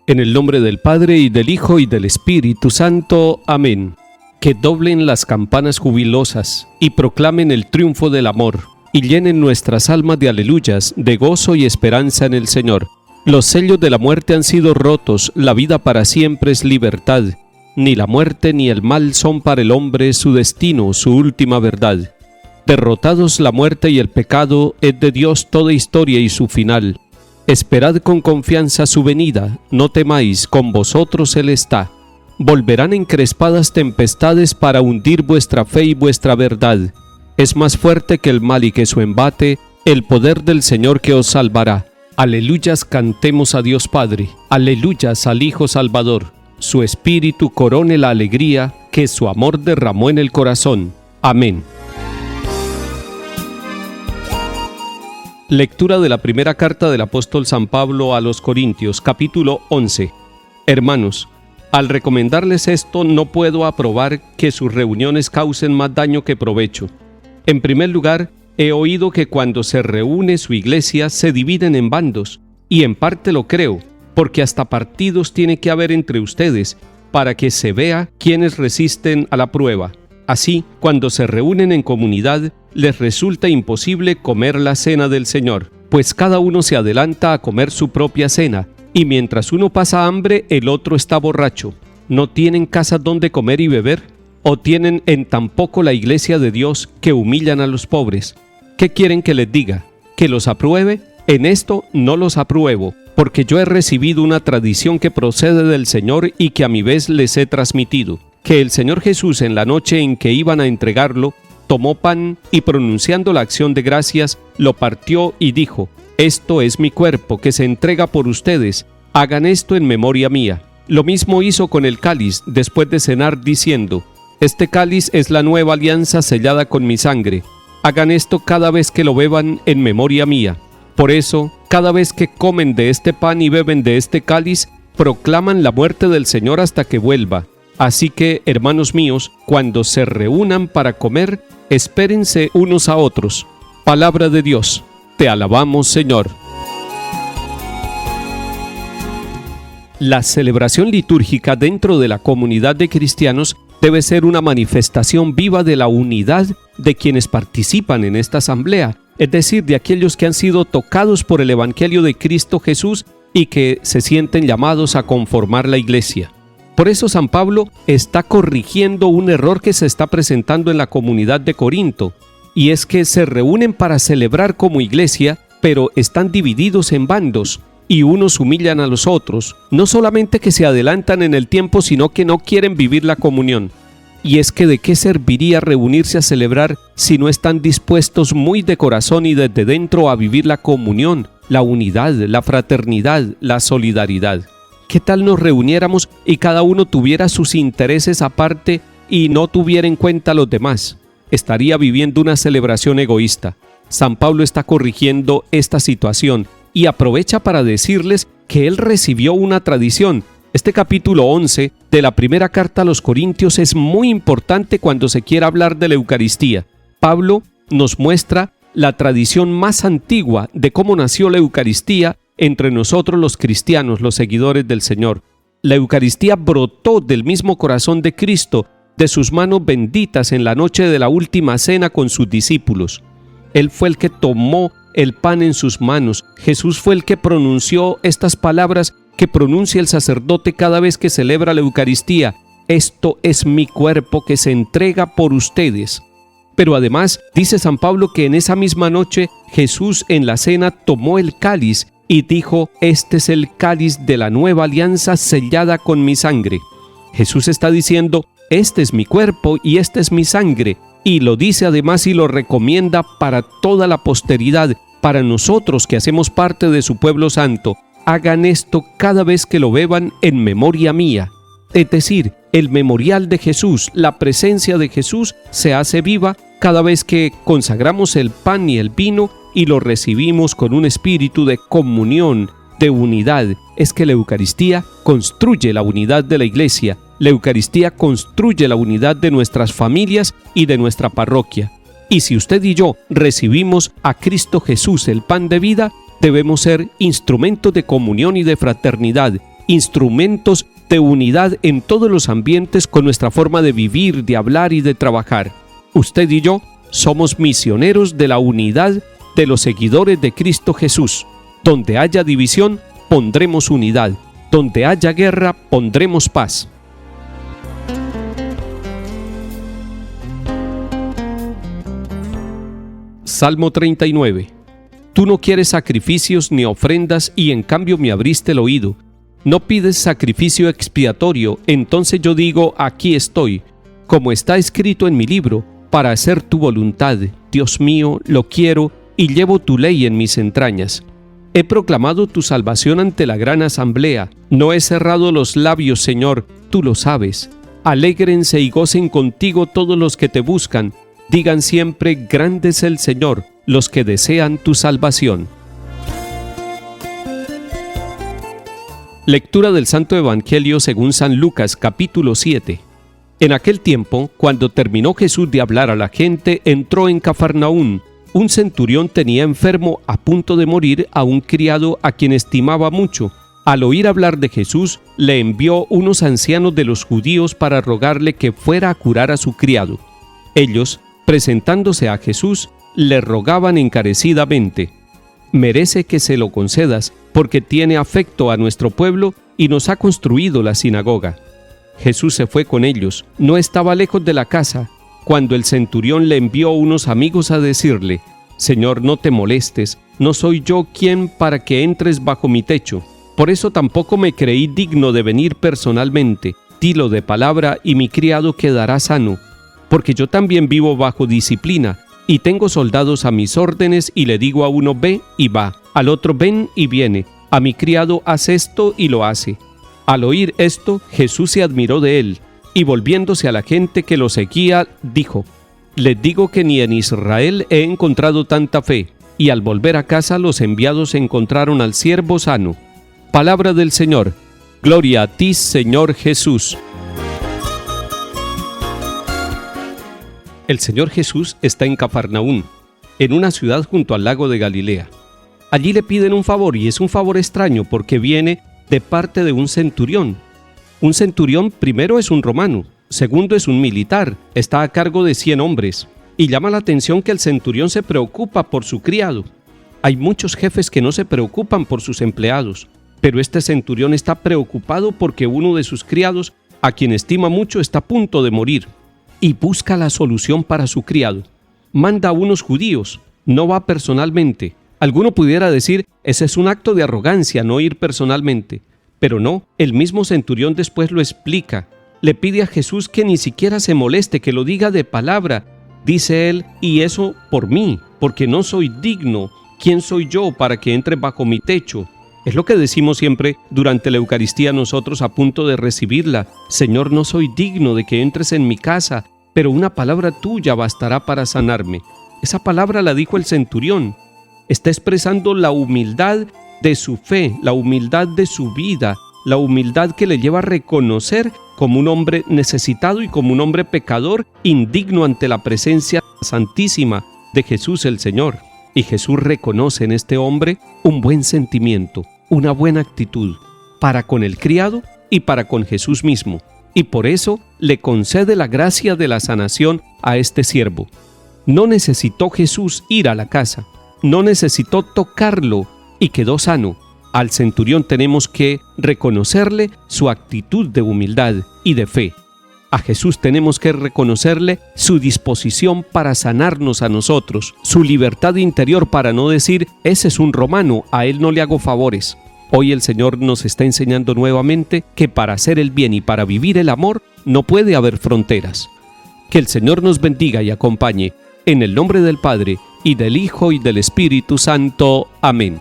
En el nombre del Padre, y del Hijo, y del Espíritu Santo. Amén. Que doblen las campanas jubilosas, y proclamen el triunfo del amor, y llenen nuestras almas de aleluyas, de gozo y esperanza en el Señor. Los sellos de la muerte han sido rotos, la vida para siempre es libertad. Ni la muerte ni el mal son para el hombre su destino, su última verdad. Derrotados la muerte y el pecado, es de Dios toda historia y su final. Esperad con confianza su venida, no temáis, con vosotros Él está. Volverán encrespadas tempestades para hundir vuestra fe y vuestra verdad. Es más fuerte que el mal y que su embate, el poder del Señor que os salvará. Aleluyas cantemos a Dios Padre, aleluyas al Hijo Salvador. Su Espíritu corone la alegría que su amor derramó en el corazón. Amén. Lectura de la primera carta del apóstol San Pablo a los Corintios, capítulo 11. Hermanos, al recomendarles esto, no puedo aprobar que sus reuniones causen más daño que provecho. En primer lugar, he oído que cuando se reúne su iglesia se dividen en bandos, y en parte lo creo, porque hasta partidos tiene que haber entre ustedes, para que se vea quiénes resisten a la prueba. Así, cuando se reúnen en comunidad, les resulta imposible comer la cena del Señor, pues cada uno se adelanta a comer su propia cena, y mientras uno pasa hambre, el otro está borracho. ¿No tienen casa donde comer y beber? ¿O tienen en tan poco la iglesia de Dios que humillan a los pobres? ¿Qué quieren que les diga? ¿Que los apruebe? En esto no los apruebo, porque yo he recibido una tradición que procede del Señor y que a mi vez les he transmitido. Que el Señor Jesús, en la noche en que iban a entregarlo, tomó pan y, pronunciando la acción de gracias, lo partió y dijo: «Esto es mi cuerpo, que se entrega por ustedes. Hagan esto en memoria mía». Lo mismo hizo con el cáliz después de cenar, diciendo: «Este cáliz es la nueva alianza sellada con mi sangre. Hagan esto cada vez que lo beban en memoria mía». Por eso, cada vez que comen de este pan y beben de este cáliz, proclaman la muerte del Señor hasta que vuelva. Así que, hermanos míos, cuando se reúnan para comer, espérense unos a otros. Palabra de Dios. Te alabamos, Señor. La celebración litúrgica dentro de la comunidad de cristianos debe ser una manifestación viva de la unidad de quienes participan en esta asamblea, es decir, de aquellos que han sido tocados por el Evangelio de Cristo Jesús y que se sienten llamados a conformar la iglesia. Por eso San Pablo está corrigiendo un error que se está presentando en la comunidad de Corinto, y es que se reúnen para celebrar como iglesia, pero están divididos en bandos, y unos humillan a los otros, no solamente que se adelantan en el tiempo, sino que no quieren vivir la comunión. Y es que ¿de qué serviría reunirse a celebrar si no están dispuestos muy de corazón y desde dentro a vivir la comunión, la unidad, la fraternidad, la solidaridad? ¿Qué tal nos reuniéramos y cada uno tuviera sus intereses aparte y no tuviera en cuenta a los demás? Estaría viviendo una celebración egoísta. San Pablo está corrigiendo esta situación y aprovecha para decirles que él recibió una tradición. Este capítulo 11 de la primera carta a los Corintios es muy importante cuando se quiere hablar de la Eucaristía. Pablo nos muestra la tradición más antigua de cómo nació la Eucaristía entre nosotros los cristianos, los seguidores del Señor. La Eucaristía brotó del mismo corazón de Cristo, de sus manos benditas en la noche de la última cena con sus discípulos. Él fue el que tomó el pan en sus manos. Jesús fue el que pronunció estas palabras que pronuncia el sacerdote cada vez que celebra la Eucaristía: «Esto es mi cuerpo que se entrega por ustedes». Pero además, dice San Pablo que en esa misma noche Jesús en la cena tomó el cáliz y dijo: «Este es el cáliz de la nueva alianza sellada con mi sangre». Jesús está diciendo: «Este es mi cuerpo y esta es mi sangre». Y lo dice además y lo recomienda para toda la posteridad, para nosotros que hacemos parte de su pueblo santo. Hagan esto cada vez que lo beban en memoria mía. Es decir, el memorial de Jesús, la presencia de Jesús se hace viva cada vez que consagramos el pan y el vino y lo recibimos con un espíritu de comunión, de unidad. Es que la Eucaristía construye la unidad de la Iglesia. La Eucaristía construye la unidad de nuestras familias y de nuestra parroquia. Y si usted y yo recibimos a Cristo Jesús, el pan de vida, debemos ser instrumentos de comunión y de fraternidad, instrumentos de unidad en todos los ambientes con nuestra forma de vivir, de hablar y de trabajar. Usted y yo somos misioneros de la unidad de los seguidores de Cristo Jesús. Donde haya división, pondremos unidad. Donde haya guerra, pondremos paz. Salmo 39. Tú no quieres sacrificios ni ofrendas y en cambio me abriste el oído. No pides sacrificio expiatorio, entonces yo digo, aquí estoy, como está escrito en mi libro, para hacer tu voluntad. Dios mío, lo quiero y llevo tu ley en mis entrañas. He proclamado tu salvación ante la gran asamblea. No he cerrado los labios, Señor, tú lo sabes. Alégrense y gocen contigo todos los que te buscan. Digan siempre, grande es el Señor, los que desean tu salvación. Lectura del Santo Evangelio según San Lucas, capítulo 7. En aquel tiempo, cuando terminó Jesús de hablar a la gente, entró en Cafarnaún. Un centurión tenía enfermo a punto de morir a un criado a quien estimaba mucho. Al oír hablar de Jesús, le envió unos ancianos de los judíos para rogarle que fuera a curar a su criado. Ellos, presentándose a Jesús, le rogaban encarecidamente: merece que se lo concedas, porque tiene afecto a nuestro pueblo y nos ha construido la sinagoga. Jesús se fue con ellos, no estaba lejos de la casa, cuando el centurión le envió unos amigos a decirle: Señor, no te molestes, no soy yo quien para que entres bajo mi techo. Por eso tampoco me creí digno de venir personalmente. Dilo de palabra y mi criado quedará sano, porque yo también vivo bajo disciplina, y tengo soldados a mis órdenes, y le digo a uno ve y va, al otro ven y viene, a mi criado haz esto y lo hace. Al oír esto, Jesús se admiró de él, y volviéndose a la gente que lo seguía, dijo: les digo que ni en Israel he encontrado tanta fe. Y al volver a casa los enviados encontraron al siervo sano. Palabra del Señor. Gloria a ti, Señor Jesús. El Señor Jesús está en Cafarnaún, en una ciudad junto al lago de Galilea. Allí le piden un favor, y es un favor extraño porque viene de parte de un centurión. Un centurión primero es un romano, segundo es un militar, está a cargo de 100 hombres. Y llama la atención que el centurión se preocupa por su criado. Hay muchos jefes que no se preocupan por sus empleados, pero este centurión está preocupado porque uno de sus criados, a quien estima mucho, está a punto de morir. Y busca la solución para su criado. Manda a unos judíos, no va personalmente. Alguno pudiera decir, ese es un acto de arrogancia, no ir personalmente. Pero no, el mismo centurión después lo explica. Le pide a Jesús que ni siquiera se moleste, que lo diga de palabra. Dice él, y eso por mí, porque no soy digno. ¿Quién soy yo para que entre bajo mi techo? Es lo que decimos siempre durante la Eucaristía nosotros a punto de recibirla. Señor, no soy digno de que entres en mi casa, pero una palabra tuya bastará para sanarme. Esa palabra la dijo el centurión. Está expresando la humildad de su fe, la humildad de su vida, la humildad que le lleva a reconocer como un hombre necesitado y como un hombre pecador, indigno ante la presencia santísima de Jesús el Señor. Y Jesús reconoce en este hombre un buen sentimiento, una buena actitud, para con el criado y para con Jesús mismo. Y por eso le concede la gracia de la sanación a este siervo. No necesitó Jesús ir a la casa, no necesitó tocarlo y quedó sano. Al centurión tenemos que reconocerle su actitud de humildad y de fe. A Jesús tenemos que reconocerle su disposición para sanarnos a nosotros, su libertad interior para no decir, ese es un romano, a él no le hago favores. Hoy el Señor nos está enseñando nuevamente que para hacer el bien y para vivir el amor no puede haber fronteras. Que el Señor nos bendiga y acompañe, en el nombre del Padre, y del Hijo, y del Espíritu Santo. Amén.